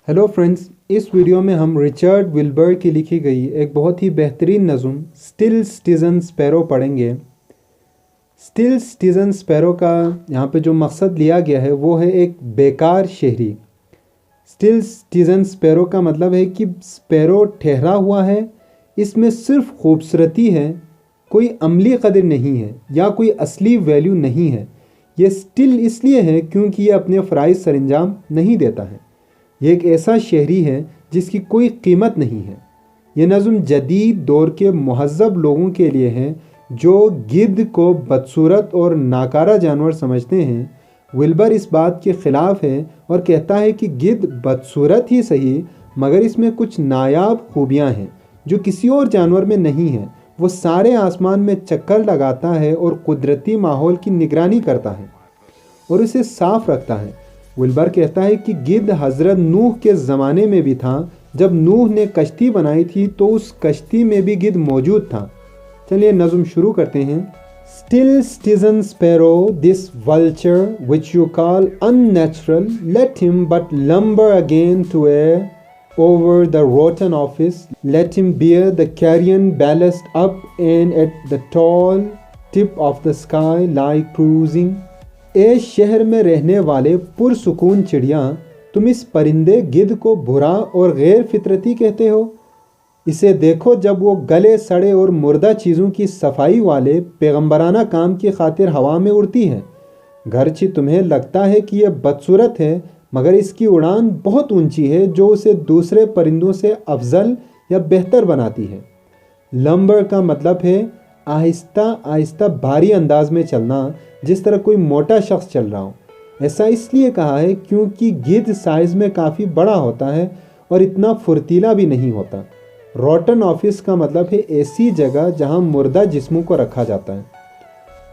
Hello friends, इस video में हम रिचर्ड विल्बर की लिखी गई एक बहुत ही बेहतरीन नज़म स्टिल सिटीजन स्पैरो पढ़ेंगे। स्टिल सिटीजन स्पैरो का यहाँ पे जो मकसद लिया गया है वो है एक बेकार शहरी। स्टिल सिटीजन स्पैरो का मतलब है कि स्पैरो ठहरा हुआ है, इसमें सिर्फ खूबसूरती है, कोई अमली कदर नहीं है या कोई असली वैल्यू नहीं है। ये स्टिल इसलिए है क्योंकि ये अपने फ़राइज़ सरंजाम नहीं देता है। ये एक ऐसा शहरी है जिसकी कोई कीमत नहीं है। ये नज़म जदीद दौर के महज़ब लोगों के लिए है जो गिद्ध को बदसूरत और नाकारा जानवर समझते हैं। विल्बर इस बात के ख़िलाफ़ है और कहता है कि गिद्ध बदसूरत ही सही मगर इसमें कुछ नायाब खूबियाँ हैं जो किसी और जानवर में नहीं हैं। वो सारे आसमान में चक्कर लगाता है और कुदरती माहौल की निगरानी करता है और इसे साफ़ रखता है। विल्बर कहता है कि गिद्ध हज़रत नूह के ज़माने में भी था। जब नूह ने कश्ती बनाई थी तो उस कश्ती में भी गिद्ध मौजूद था। चलिए नज़म शुरू करते हैं। Still citizen sparrow, this vulture which you call unnatural, let him but lumber again to air over the rotten office, let him bear the carrion ballast up and at the tall tip of the sky like cruising. ए शहर में रहने वाले पुरसुकून चिड़िया, तुम इस परिंदे गिद्ध को बुरा और गैर फितरती कहते हो। इसे देखो जब वो गले सड़े और मुर्दा चीज़ों की सफाई वाले पैगंबराना काम की खातिर हवा में उड़ती है। गरचे तुम्हें लगता है कि यह बदसूरत है मगर इसकी उड़ान बहुत ऊंची है जो उसे दूसरे परिंदों से अफजल या बेहतर बनाती है। लंबर का मतलब है आहिस्ता आहिस्ता भारी अंदाज में चलना, जिस तरह कोई मोटा शख्स चल रहा हो। ऐसा इसलिए कहा है क्योंकि गिद्ध साइज़ में काफ़ी बड़ा होता है और इतना फुर्तीला भी नहीं होता। रॉटन ऑफिस का मतलब है ऐसी जगह जहां मुर्दा जिस्मों को रखा जाता है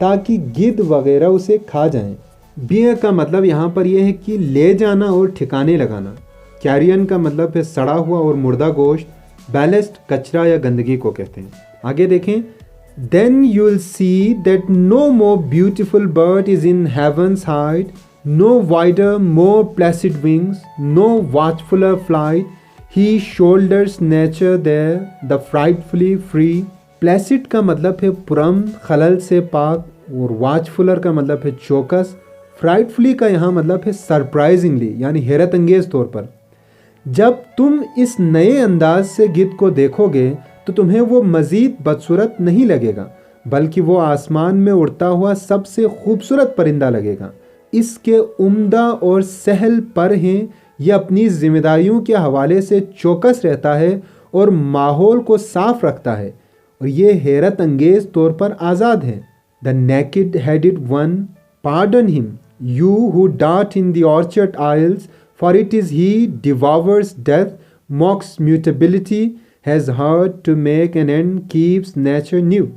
ताकि गिद्ध वगैरह उसे खा जाएं। बियर का मतलब यहाँ पर यह है कि ले जाना और ठिकाने लगाना। कैरियन का मतलब है सड़ा हुआ और मुर्दा गोश्त। बैलेस्ट कचरा या गंदगी को कहते हैं। आगे देखें। Then you will see that no more beautiful bird is in heaven's height, no wider more placid wings, no watchfuller flight, he shoulders nature there the frightfully free. Placid का मतलब है पुरम खलल से पाक और वॉचफुलर का मतलब है चौकस। फ्राइटफुली का यहाँ मतलब है सरप्राइजिंगली यानी हैरत अंगेज तौर पर। जब तुम इस नए अंदाज से गिद्ध को देखोगे तो तुम्हें वो मज़ीद बदसूरत नहीं लगेगा बल्कि वो आसमान में उड़ता हुआ सबसे खूबसूरत परिंदा लगेगा। इसके उम्दा और सहल पर हैं। ये अपनी जिम्मेदारियों के हवाले से चौकस रहता है और माहौल को साफ रखता है और ये हैरत अंगेज तौर पर आज़ाद है। The naked headed one, pardon him, you who dart in the orchard aisles, for it is he devours death, mocks mutability, has heard to make an end, keeps nature new.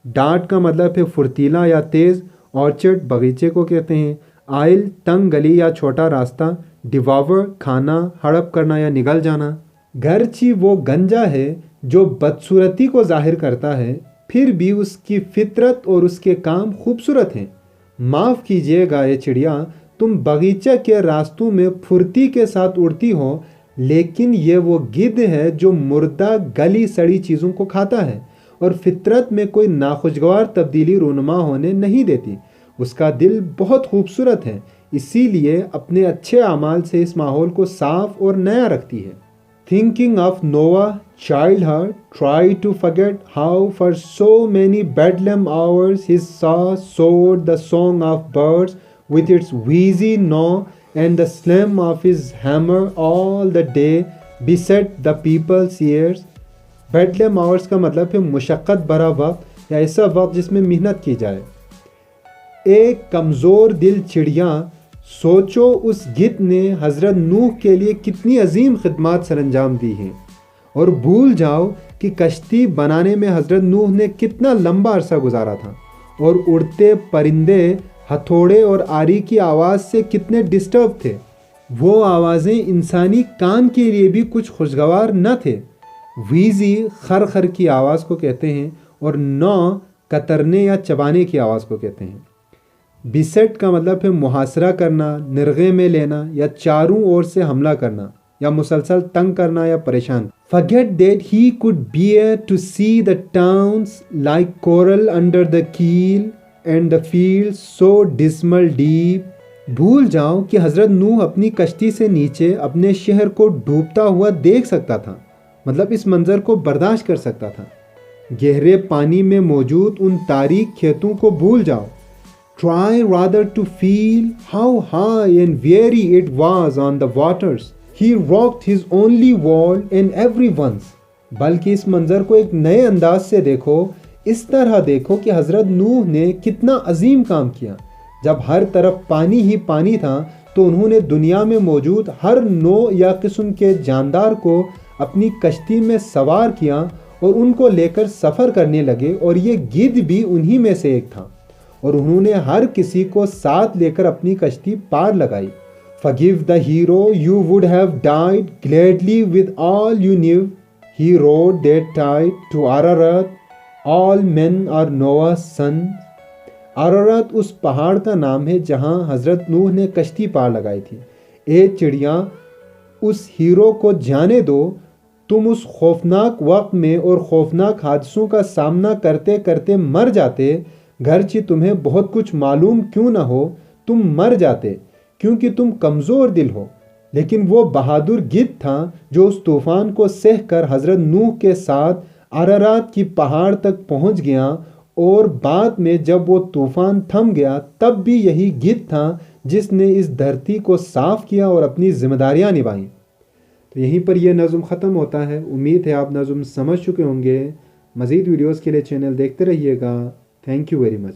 Dart का मतलब है फुर्तीला या तेज़। Orchard बगीचे को कहते हैं। आइल तंग गली या छोटा रास्ता। डिवॉवर खाना, हड़प करना या निगल जाना। गरची वो गंजा है जो बदसूरती को जाहिर करता है, फिर भी उसकी फितरत और उसके काम खूबसूरत हैं। माफ़ कीजिएगा ये चिड़िया, तुम बगीचा के रास्तों में फुर्ती के साथ उड़ती हो, लेकिन ये वो गिद्ध है जो मुर्दा गली सड़ी चीज़ों को खाता है और फितरत में कोई नाखुशगवार तब्दीली रूनुमा होने नहीं देती। उसका दिल बहुत खूबसूरत है, इसीलिए अपने अच्छे अमाल से इस माहौल को साफ और नया रखती है। Thinking of Noah, childhood, try to forget how for so many bedlam hours his saw soared the song of birds with its wheezy gnaw, and the slam of his hammer all the day beset the people's ears. bedlam hours का मतलब है मुशक्क़त भरा वक्त या ऐसा वक्त जिसमें मेहनत की जाए। एक कमज़ोर दिल चिड़िया, सोचो उस गिद्ध ने हज़रत नूह के लिए कितनी अजीम खिदमत सरंजाम दी हैं और भूल जाओ कि कश्ती बनाने में हज़रत नूह ने कितना लंबा अरसा गुजारा था और उड़ते परिंदे हथौड़े और आरी की आवाज़ से कितने डिस्टर्ब थे। वो आवाज़ें इंसानी कान के लिए भी कुछ खुशगवार न थे। वीज़ी खर खर की आवाज़ को कहते हैं और नौ कतरने या चबाने की आवाज़ को कहते हैं। बिसेट का मतलब है मुहासरा करना, निर्गे में लेना या चारों ओर से हमला करना। یا مسلسل تنگ کرنا یا پریشان. Forget that he could bear to see the towns like coral under the keel and the fields so dismal deep. بھول جاؤ کہ حضرت نوح اپنی کشتی سے نیچے اپنے شہر کو ڈوبتا ہوا دیکھ سکتا تھا، مطلب اس منظر کو برداشت کر سکتا تھا. گہرے پانی میں موجود ان تاریک کھیتوں کو بھول جاؤ. Try rather to feel how high and weary it was on the waters. He rocked his only world and everyone's. بلکہ اس منظر کو ایک نئے انداز سے دیکھو، اس طرح دیکھو کہ حضرت نوح نے کتنا عظیم کام کیا. جب ہر طرف پانی ہی پانی تھا تو انہوں نے دنیا میں موجود ہر نوع یا قسم کے جاندار کو اپنی کشتی میں سوار کیا اور ان کو لے کر سفر کرنے لگے، اور یہ گدھ بھی انہی میں سے ایک تھا، اور انہوں نے ہر کسی کو ساتھ لے کر اپنی کشتی پار لگائی. Forgive the hero, you would have died gladly with all you knew. He rode that tide to Ararat. All men are Noah's sons. Ararat اس پہاڑ کا نام ہے جہاں حضرت نوح نے کشتی پار لگائی تھی. اے چڑیاں، اس ہیرو کو جانے دو. تم اس خوفناک وقت میں اور خوفناک حادثوں کا سامنا کرتے کرتے مر جاتے، گرچہ تمہیں بہت کچھ معلوم کیوں نہ ہو، تم مر جاتے کیونکہ تم کمزور دل ہو. لیکن وہ بہادر گدھ تھا جو اس طوفان کو سہ کر حضرت نوح کے ساتھ عرارات کی پہاڑ تک پہنچ گیا، اور بعد میں جب وہ طوفان تھم گیا تب بھی یہی گدھ تھا جس نے اس دھرتی کو صاف کیا اور اپنی ذمہ داریاں نبھائیں. تو یہیں پر یہ نظم ختم ہوتا ہے. امید ہے آپ نظم سمجھ چکے ہوں گے. مزید ویڈیوز کے لیے چینل دیکھتے رہیے گا. Thank you very much.